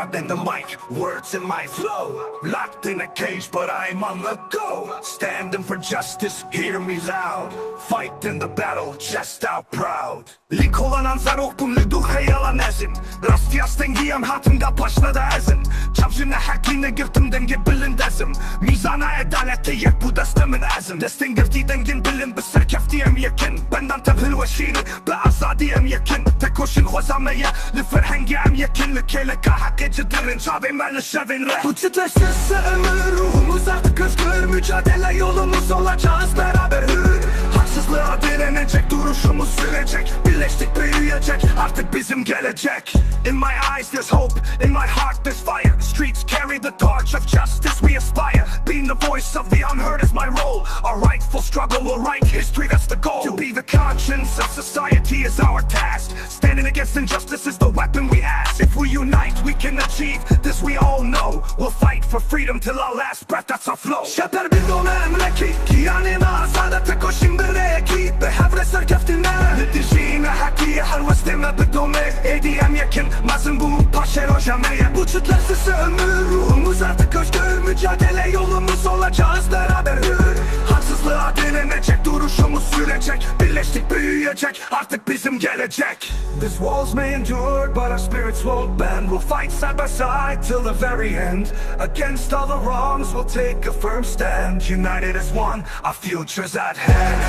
grabbing the mic, words in my flow. Locked in a cage but I'm on the go. Standing for justice, hear me loud. Fight in the battle, just out proud. Lik olan anzar okum, liduhe yalan ezin. Rast yasten giyem hatımda başladı ezin. Çavşına hakline girdim denge bilin dezim. Mizana adalette yek bu destemin ezin. Destin girdi dengin bilin bisir keftiyem yekin. Benden tebhil ve şiiri be azadiyem yekin. Tek koşun hozameye li ferhengiyem yekin. Li keleka hakkı cidirin çavim ben li şevin re. Bu titreşirse ömür ruhumuz artık özgür. Mücadele yolumuz olacağız beraber hür. Haksızlığa direnecek duruşumuz sürecek. Birleştik büyüyecek artık bizim gelecek. In my eyes there's hope, in my heart there's fire. The streets carry the torch of justice we aspire. Being the voice of the unheard is my role. Our rightful struggle will write history, that's the goal. To be the conscience of society is our task. Standing against injustice is the weapon we ask. If we unite we can achieve this, we all know. We'll fight for freedom till our last breath, that's our flow. Şeper bir dome emleki ki yanime azadete koşun bireki. Be Hevre serkeftine lidijine hakiye harvestime bidome. Ediyem yekin mazın bu paşero jameye. Bu çıtlarsız ömür ruhumuz artık özgür. Mücadele yolumuz olacağız beraber hür. Haksızlığa direnecek duruşumuz sürecek. Birleştik büyüyecek artık bizim gelecek. These walls may endure but our spirits won't bend. We'll fight side by side till the very end. Against all the wrongs we'll take a firm stand. United as one, our future's at hand.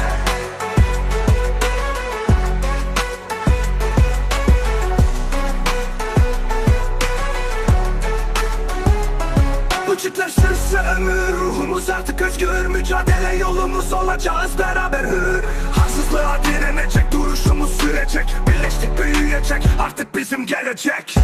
Bu çitlersizse ömür ruhumuz artık özgür. Mücadele yolumuz olacağız beraber hür. Haksızlığa direnecek duruşumuz sürecek. Birleştik büyüyecek artık bizim gelecek.